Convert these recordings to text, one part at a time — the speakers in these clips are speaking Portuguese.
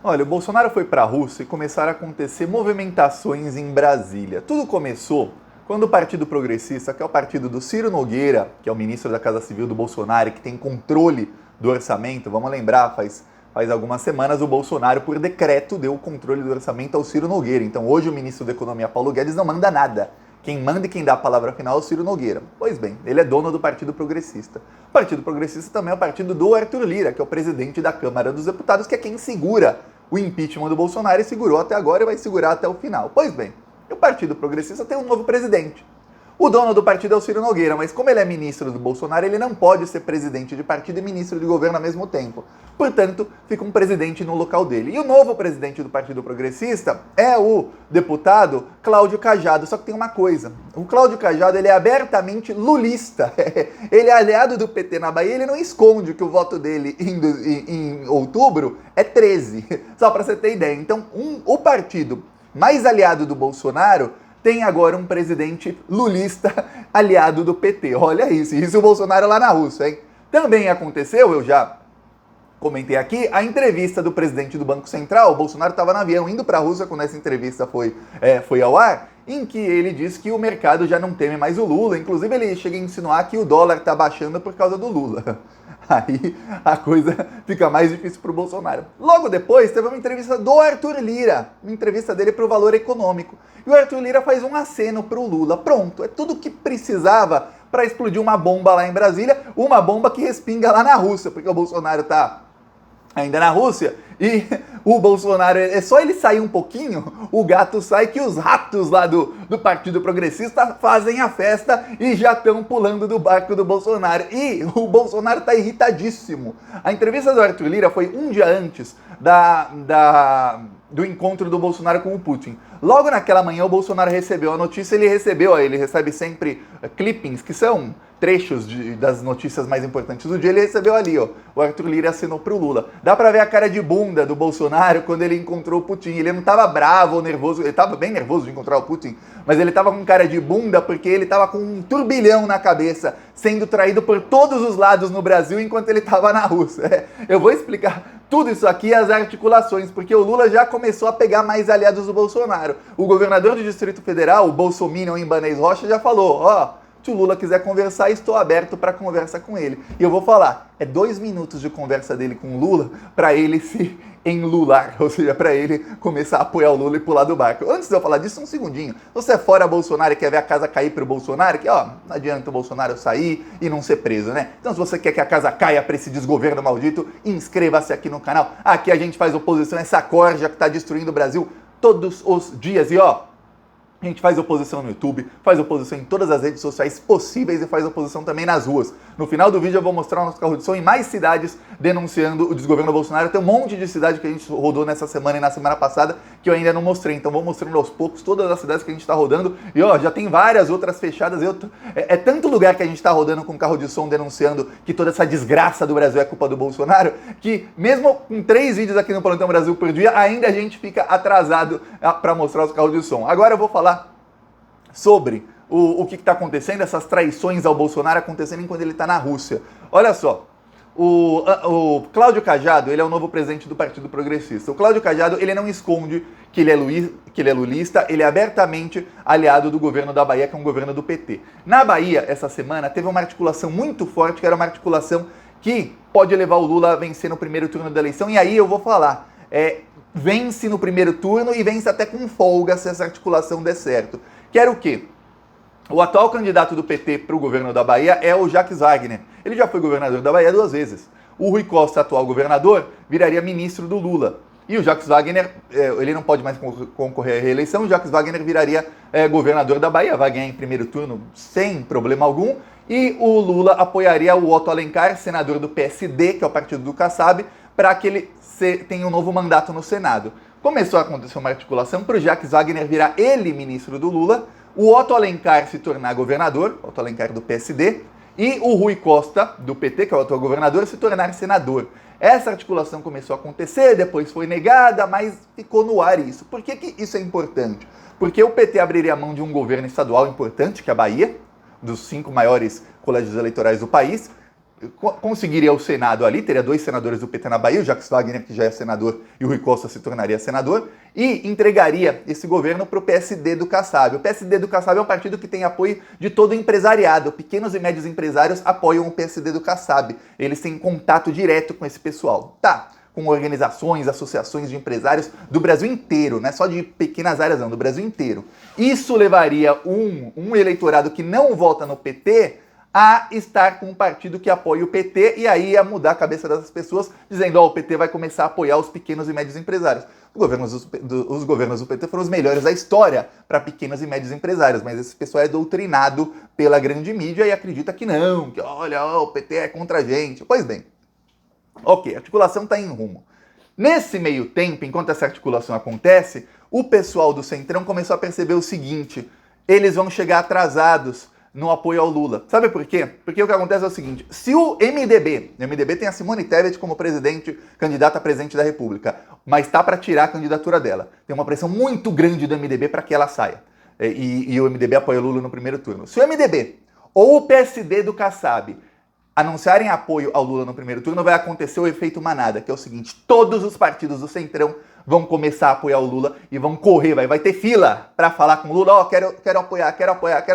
Olha, o Bolsonaro foi para a Rússia e começaram a acontecer movimentações em Brasília. Tudo começou quando o Partido Progressista, que é o partido do Ciro Nogueira, que é o ministro da Casa Civil do Bolsonaro, que tem controle do orçamento, vamos lembrar, faz algumas semanas o Bolsonaro, por decreto, deu o controle do orçamento ao Ciro Nogueira. Então hoje o ministro da Economia, Paulo Guedes, não manda nada. Quem manda e quem dá a palavra final é o Ciro Nogueira. Pois bem, ele é dono do Partido Progressista. O Partido Progressista também é o partido do Arthur Lira, que é o presidente da Câmara dos Deputados, que é quem segura o impeachment do Bolsonaro e segurou até agora e vai segurar até o final. Pois bem, o Partido Progressista tem um novo presidente. O dono do partido é o Ciro Nogueira, mas como ele é ministro do Bolsonaro, ele não pode ser presidente de partido e ministro de governo ao mesmo tempo. Portanto, fica um presidente no local dele. E o novo presidente do Partido Progressista é o deputado Cláudio Cajado. Só que tem uma coisa, o Cláudio Cajado ele é abertamente lulista. Ele é aliado do PT na Bahia, ele não esconde que o voto dele em outubro é 13. Só para você ter ideia. Então, o partido mais aliado do Bolsonaro tem agora um presidente lulista aliado do PT. Olha isso o Bolsonaro lá na Rússia, hein? Também aconteceu, eu já comentei aqui, a entrevista do presidente do Banco Central. O Bolsonaro estava no avião indo para a Rússia quando essa entrevista foi ao ar, em que ele disse que o mercado já não teme mais o Lula. Inclusive ele chega a insinuar que o dólar está baixando por causa do Lula. Aí a coisa fica mais difícil para o Bolsonaro. Logo depois teve uma entrevista do Arthur Lira, uma entrevista dele para o Valor Econômico. E o Arthur Lira faz um aceno para o Lula. Pronto, é tudo que precisava para explodir uma bomba lá em Brasília, uma bomba que respinga lá na Rússia, porque o Bolsonaro está ainda na Rússia, e o Bolsonaro, é só ele sair um pouquinho, o gato sai que os ratos lá do Partido Progressista fazem a festa e já estão pulando do barco do Bolsonaro. E o Bolsonaro está irritadíssimo. A entrevista do Arthur Lira foi um dia antes do encontro do Bolsonaro com o Putin. Logo naquela manhã o Bolsonaro recebeu a notícia, ele recebe sempre clippings, que são trechos das notícias mais importantes do dia, ele recebeu ali, ó, o Arthur Lira assinou pro Lula. Dá pra ver a cara de bunda do Bolsonaro quando ele encontrou o Putin. Ele não tava bravo ou nervoso, ele tava bem nervoso de encontrar o Putin, mas ele tava com cara de bunda porque ele tava com um turbilhão na cabeça, sendo traído por todos os lados no Brasil enquanto ele tava na Rússia. Eu vou explicar tudo isso aqui, as articulações, porque o Lula já começou a pegar mais aliados do Bolsonaro. O governador do Distrito Federal, o Bolsominion Ibanez Rocha, já falou, ó, se o Lula quiser conversar, estou aberto para conversa com ele. E eu vou falar, é 2 minutos de conversa dele com o Lula para ele se enlular, ou seja, para ele começar a apoiar o Lula e pular do barco. Antes de eu falar disso, um segundinho. Se você é fora Bolsonaro e quer ver a casa cair pro Bolsonaro, que ó, não adianta o Bolsonaro sair e não ser preso, né? Então se você quer que a casa caia para esse desgoverno maldito, inscreva-se aqui no canal. Aqui a gente faz oposição a essa corja que está destruindo o Brasil todos os dias. E ó, a gente faz oposição no YouTube, faz oposição em todas as redes sociais possíveis e faz oposição também nas ruas. No final do vídeo eu vou mostrar o nosso carro de som em mais cidades denunciando o desgoverno Bolsonaro. Tem um monte de cidade que a gente rodou nessa semana e na semana passada que eu ainda não mostrei. Então vou mostrando aos poucos todas as cidades que a gente está rodando. E ó, já tem várias outras fechadas. É tanto lugar que a gente está rodando com carro de som denunciando que toda essa desgraça do Brasil é culpa do Bolsonaro, que mesmo com 3 vídeos aqui no Plantão Brasil por dia, ainda a gente fica atrasado para mostrar os carros de som. Agora eu vou falar sobre o que está acontecendo, essas traições ao Bolsonaro acontecendo enquanto ele está na Rússia. Olha só, o Cláudio Cajado, ele é o novo presidente do Partido Progressista. O Cláudio Cajado, ele não esconde que ele é lulista, ele é abertamente aliado do governo da Bahia, que é um governo do PT. Na Bahia, essa semana, teve uma articulação muito forte, que era uma articulação que pode levar o Lula a vencer no primeiro turno da eleição, e aí eu vou falar, vence no primeiro turno e vence até com folga se essa articulação der certo. Que era o quê? O atual candidato do PT para o governo da Bahia é o Jacques Wagner. Ele já foi governador da Bahia 2 vezes. O Rui Costa, atual governador, viraria ministro do Lula. E o Jacques Wagner, ele não pode mais concorrer à reeleição, o Jacques Wagner viraria governador da Bahia, vai ganhar em primeiro turno sem problema algum. E o Lula apoiaria o Otto Alencar, senador do PSD, que é o partido do Kassab, para que ele tenha um novo mandato no Senado. Começou a acontecer uma articulação para o Jacques Wagner virar ele ministro do Lula, o Otto Alencar se tornar governador, Otto Alencar do PSD, e o Rui Costa, do PT, que é o atual governador, se tornar senador. Essa articulação começou a acontecer, depois foi negada, mas ficou no ar isso. Por que isso é importante? Porque o PT abriria mão de um governo estadual importante, que é a Bahia, dos 5 maiores colégios eleitorais do país, conseguiria o Senado ali, teria 2 senadores do PT na Bahia, o Jacques Wagner, que já é senador, e o Rui Costa se tornaria senador, e entregaria esse governo para o PSD do Kassab. O PSD do Kassab é um partido que tem apoio de todo o empresariado. Pequenos e médios empresários apoiam o PSD do Kassab. Eles têm contato direto com esse pessoal. Tá, com organizações, associações de empresários do Brasil inteiro, não é só de pequenas áreas não, do Brasil inteiro. Isso levaria um eleitorado que não vota no PT a estar com um partido que apoia o PT e aí ia mudar a cabeça dessas pessoas, dizendo, o PT vai começar a apoiar os pequenos e médios empresários. Os governos do PT foram os melhores da história para pequenos e médios empresários, mas esse pessoal é doutrinado pela grande mídia e acredita que não, que olha, o PT é contra a gente. Pois bem, ok, a articulação está em rumo. Nesse meio tempo, enquanto essa articulação acontece, o pessoal do Centrão começou a perceber o seguinte, eles vão chegar atrasados no apoio ao Lula. Sabe por quê? Porque o que acontece é o seguinte, se o MDB tem a Simone Tebet como candidata a presidente da República, mas está para tirar a candidatura dela. Tem uma pressão muito grande do MDB para que ela saia. E o MDB apoia o Lula no primeiro turno. Se o MDB ou o PSD do Kassab anunciarem apoio ao Lula no primeiro turno, vai acontecer o efeito manada, que é o seguinte, todos os partidos do Centrão vão começar a apoiar o Lula e vão correr, vai ter fila para falar com o Lula, quero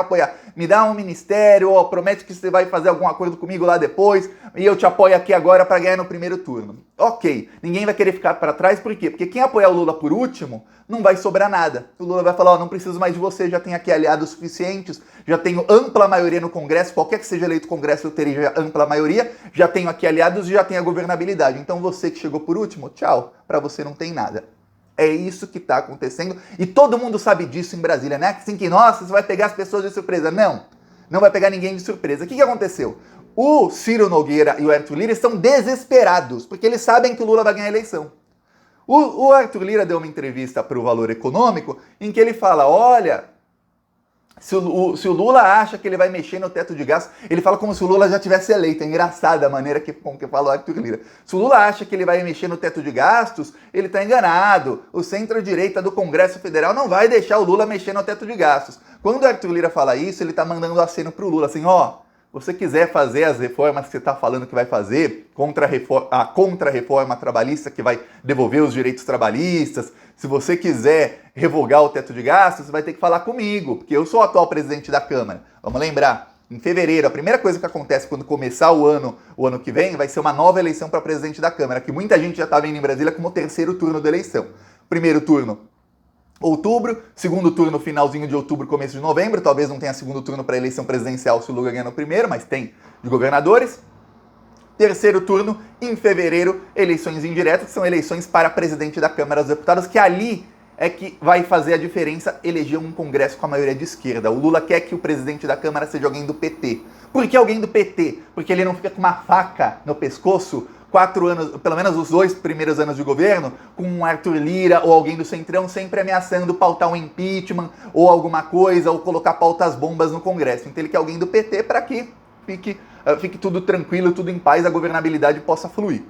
apoiar, me dá um ministério, promete que você vai fazer algum acordo comigo lá depois, e eu te apoio aqui agora para ganhar no primeiro turno. Ok, ninguém vai querer ficar para trás, por quê? Porque quem apoiar o Lula por último, não vai sobrar nada. O Lula vai falar, não preciso mais de você, já tenho aqui aliados suficientes, já tenho ampla maioria no Congresso, qualquer que seja eleito o Congresso eu teria ampla maioria, já tenho aqui aliados e já tenho a governabilidade. Então você que chegou por último, tchau, para você não tem nada. É isso que está acontecendo e todo mundo sabe disso em Brasília, né? Assim que, nossa, você vai pegar as pessoas de surpresa. Não, não vai pegar ninguém de surpresa. O que aconteceu? O Ciro Nogueira e o Arthur Lira estão desesperados, porque eles sabem que o Lula vai ganhar a eleição. O Arthur Lira deu uma entrevista para o Valor Econômico em que ele fala, olha, se o Lula acha que ele vai mexer no teto de gastos, ele fala como se o Lula já tivesse eleito. É engraçada a maneira com que fala o Arthur Lira. Se o Lula acha que ele vai mexer no teto de gastos, ele está enganado. O centro-direita do Congresso Federal não vai deixar o Lula mexer no teto de gastos. Quando o Arthur Lira fala isso, ele está mandando aceno para o Lula, assim, você quiser fazer as reformas que você está falando que vai fazer, a contra-reforma trabalhista que vai devolver os direitos trabalhistas, se você quiser revogar o teto de gastos, você vai ter que falar comigo, porque eu sou o atual presidente da Câmara. Vamos lembrar, em fevereiro, a primeira coisa que acontece quando começar o ano que vem, vai ser uma nova eleição para presidente da Câmara, que muita gente já está vendo em Brasília como o terceiro turno da eleição. Primeiro turno, outubro, segundo turno, finalzinho de outubro, começo de novembro, talvez não tenha segundo turno para a eleição presidencial se o Lula ganhar no primeiro, mas tem de governadores. Terceiro turno, em fevereiro, eleições indiretas, que são eleições para presidente da Câmara dos Deputados, que ali é que vai fazer a diferença eleger um Congresso com a maioria de esquerda. O Lula quer que o presidente da Câmara seja alguém do PT. Por que alguém do PT? Porque ele não fica com uma faca no pescoço 4 anos, pelo menos os 2 primeiros anos de governo, com um Arthur Lira ou alguém do Centrão sempre ameaçando pautar um impeachment ou alguma coisa, ou colocar pautas bombas no Congresso. Então ele quer alguém do PT para que fique tudo tranquilo, tudo em paz, a governabilidade possa fluir.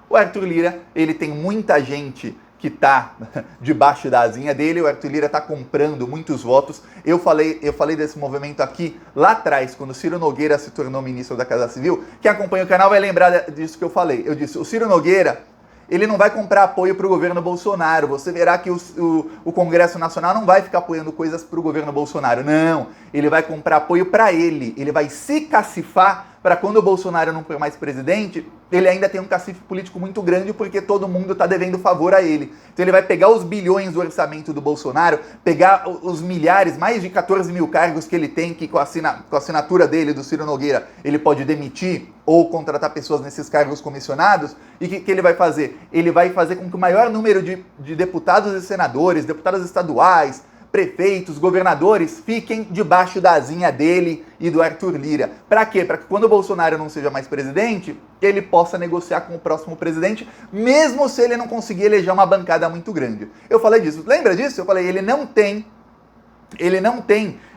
O Arthur Lira, ele tem muita gente que está debaixo da asinha dele, o Arthur Lira está comprando muitos votos. Eu falei desse movimento aqui lá atrás, quando o Ciro Nogueira se tornou ministro da Casa Civil. Quem acompanha o canal vai lembrar disso que eu falei. Eu disse, o Ciro Nogueira, ele não vai comprar apoio para o governo Bolsonaro. Você verá que o Congresso Nacional não vai ficar apoiando coisas para o governo Bolsonaro. Não, ele vai comprar apoio para ele. Ele vai se cacifar para quando o Bolsonaro não for mais presidente, ele ainda tem um cacife político muito grande porque todo mundo está devendo favor a ele. Então ele vai pegar os bilhões do orçamento do Bolsonaro, pegar os milhares, mais de 14 mil cargos que ele tem, que com a assinatura dele, do Ciro Nogueira, ele pode demitir ou contratar pessoas nesses cargos comissionados. E o que ele vai fazer? Ele vai fazer com que o maior número de deputados e senadores, deputados estaduais, prefeitos, governadores, fiquem debaixo da asinha dele e do Arthur Lira. Para quê? Para que quando o Bolsonaro não seja mais presidente, ele possa negociar com o próximo presidente, mesmo se ele não conseguir eleger uma bancada muito grande. Eu falei disso. Lembra disso? Eu falei, ele não tem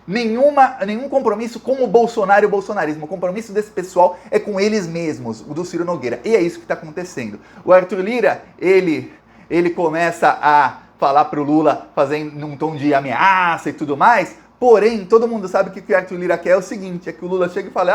nenhum compromisso com o Bolsonaro e o bolsonarismo. O compromisso desse pessoal é com eles mesmos, o do Ciro Nogueira. E é isso que está acontecendo. O Arthur Lira, ele começa a falar pro Lula fazendo num tom de ameaça e tudo mais, porém, todo mundo sabe que o que o Arthur Lira quer é o seguinte, é que o Lula chega e fala,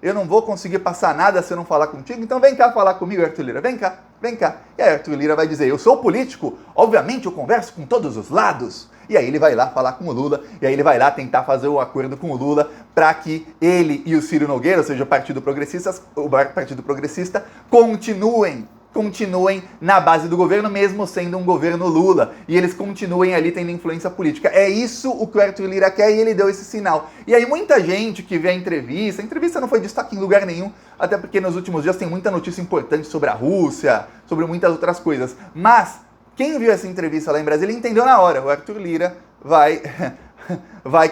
eu não vou conseguir passar nada se eu não falar contigo, então vem cá falar comigo, Arthur Lira, vem cá, vem cá. E aí Arthur Lira vai dizer, eu sou político, obviamente eu converso com todos os lados. E aí ele vai lá falar com o Lula, e aí ele vai lá tentar fazer o acordo com o Lula para que ele e o Ciro Nogueira, ou seja, o Partido Progressista, continuem na base do governo, mesmo sendo um governo Lula, e eles continuem ali tendo influência política. É isso o que o Arthur Lira quer, e ele deu esse sinal. E aí muita gente que vê a entrevista não foi destaque em lugar nenhum, até porque nos últimos dias tem muita notícia importante sobre a Rússia, sobre muitas outras coisas, mas quem viu essa entrevista lá em Brasília entendeu na hora, o Arthur Lira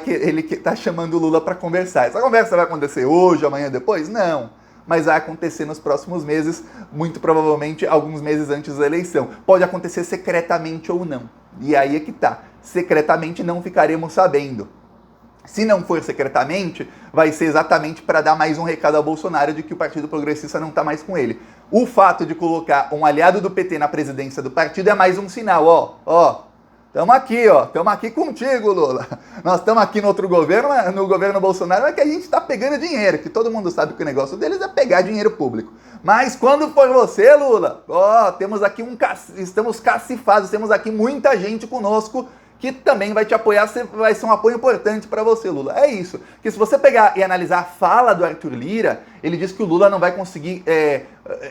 ele tá chamando o Lula para conversar. Essa conversa vai acontecer hoje, amanhã, depois? Não. Mas vai acontecer nos próximos meses, muito provavelmente alguns meses antes da eleição. Pode acontecer secretamente ou não. E aí é que tá. Secretamente não ficaremos sabendo. Se não for secretamente, vai ser exatamente para dar mais um recado ao Bolsonaro de que o Partido Progressista não está mais com ele. O fato de colocar um aliado do PT na presidência do partido é mais um sinal, estamos aqui contigo, Lula. Nós estamos aqui no outro governo, no governo Bolsonaro, é que a gente está pegando dinheiro, que todo mundo sabe que o negócio deles é pegar dinheiro público. Mas quando for você, Lula, temos aqui estamos cacifados, temos aqui muita gente conosco que também vai te apoiar, vai ser um apoio importante para você, Lula. É isso. Porque se você pegar e analisar a fala do Arthur Lira, ele diz que o Lula não vai conseguir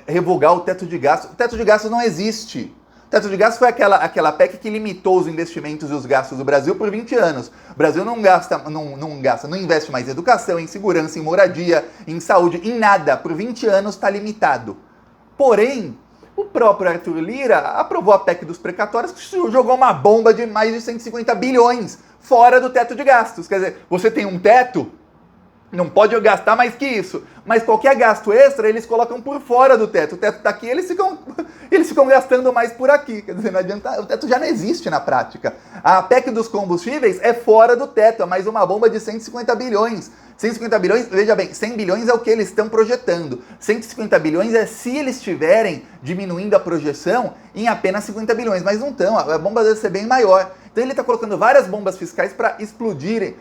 revogar o teto de gastos. O teto de gastos não existe. O teto de gastos foi aquela PEC que limitou os investimentos e os gastos do Brasil por 20 anos. O Brasil não investe mais em educação, em segurança, em moradia, em saúde, em nada. Por 20 anos está limitado. Porém, o próprio Arthur Lira aprovou a PEC dos precatórios, que jogou uma bomba de mais de 150 bilhões fora do teto de gastos. Quer dizer, você tem um teto, não pode gastar mais que isso. Mas qualquer gasto extra, eles colocam por fora do teto. O teto está aqui, eles ficam gastando mais por aqui. Quer dizer, não adianta, o teto já não existe na prática. A PEC dos combustíveis é fora do teto, é mais uma bomba de 150 bilhões. 150 bilhões, veja bem, 100 bilhões é o que eles estão projetando. 150 bilhões é se eles estiverem diminuindo a projeção em apenas 50 bilhões, mas não estão, a bomba deve ser bem maior. Então ele está colocando várias bombas fiscais para explodirem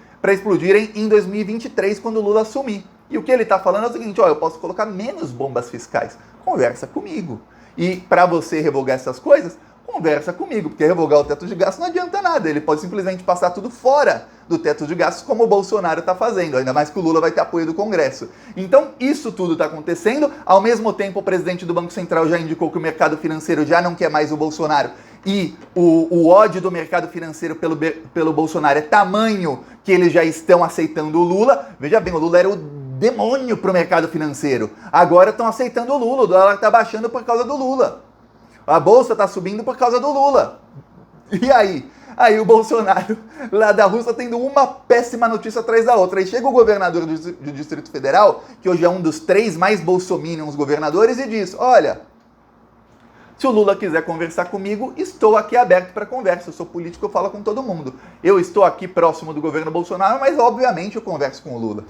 em 2023, quando o Lula assumir. E o que ele está falando é o seguinte, eu posso colocar menos bombas fiscais, conversa comigo. E para você revogar essas coisas, conversa comigo, porque revogar o teto de gastos não adianta nada, ele pode simplesmente passar tudo fora do teto de gastos, como o Bolsonaro está fazendo, ainda mais que o Lula vai ter apoio do Congresso. Então, isso tudo está acontecendo, ao mesmo tempo o presidente do Banco Central já indicou que o mercado financeiro já não quer mais o Bolsonaro, e o ódio do mercado financeiro pelo Bolsonaro é tamanho que eles já estão aceitando o Lula. Veja bem, o Lula era o demônio para o mercado financeiro, agora estão aceitando o Lula, o dólar está baixando por causa do Lula. A bolsa está subindo por causa do Lula. E aí? Aí o Bolsonaro, lá da Rússia, tendo uma péssima notícia atrás da outra. Aí chega o governador do Distrito Federal, que hoje é um dos 3 mais bolsominions governadores, e diz, olha, se o Lula quiser conversar comigo, estou aqui aberto para conversa. Eu sou político, eu falo com todo mundo. Eu estou aqui próximo do governo Bolsonaro, mas obviamente eu converso com o Lula.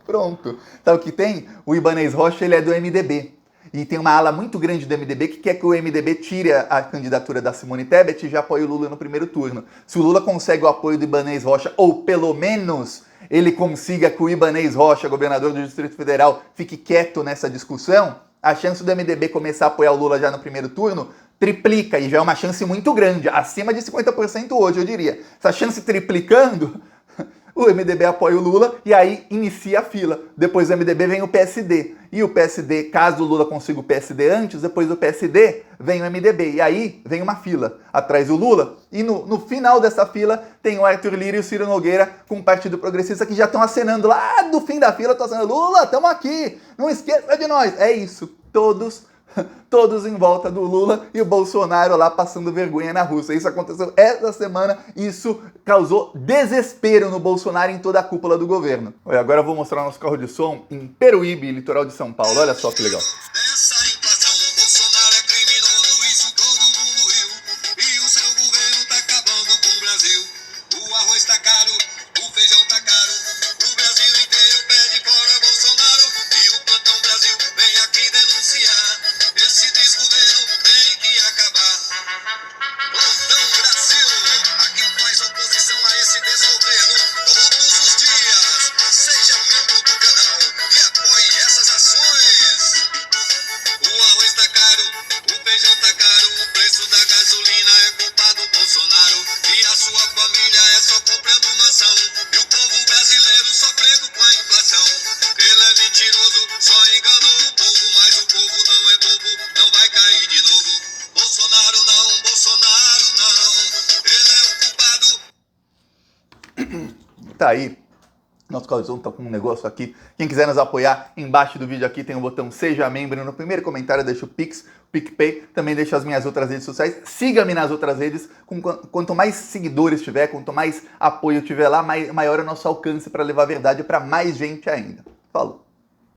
Pronto. Sabe o que tem? O Ibanez Rocha, ele é do MDB. E tem uma ala muito grande do MDB que quer que o MDB tire a candidatura da Simone Tebet e já apoie o Lula no primeiro turno. Se o Lula consegue o apoio do Ibanez Rocha, ou pelo menos ele consiga que o Ibanez Rocha, governador do Distrito Federal, fique quieto nessa discussão, a chance do MDB começar a apoiar o Lula já no primeiro turno triplica, e já é uma chance muito grande, acima de 50% hoje, eu diria. Essa chance triplicando, o MDB apoia o Lula e aí inicia a fila. Depois do MDB vem o PSD. E o PSD, caso o Lula consiga o PSD antes, depois do PSD vem o MDB. E aí vem uma fila atrás do Lula. E no final dessa fila tem o Arthur Lira e o Ciro Nogueira com o Partido Progressista que já estão acenando lá do fim da fila. Estão acenando, Lula, estamos aqui, não esqueça de nós. É isso, todos em volta do Lula e o Bolsonaro lá passando vergonha na Rússia. Isso aconteceu essa semana e isso causou desespero no Bolsonaro e em toda a cúpula do governo. Olha, agora eu vou mostrar nosso carro de som em Peruíbe, litoral de São Paulo. Olha só que legal. Seja membro do canal e apoie China é culpa do Bolsonaro e a sua família é só comprando mansão. E o povo brasileiro sofrendo com a inflação. Ele é mentiroso, só enganou o povo, mas o povo não é bobo, não vai cair de novo. Bolsonaro não, Bolsonaro não, ele é o culpado. Tá aí. Nosso Claudio tá com um negócio aqui. Quem quiser nos apoiar, embaixo do vídeo aqui tem o botão Seja Membro. No primeiro comentário deixa o Pix, o PicPay. Também deixa as minhas outras redes sociais. Siga-me nas outras redes. Quanto mais seguidores tiver, quanto mais apoio tiver lá, maior é o nosso alcance para levar a verdade para mais gente ainda. Falou!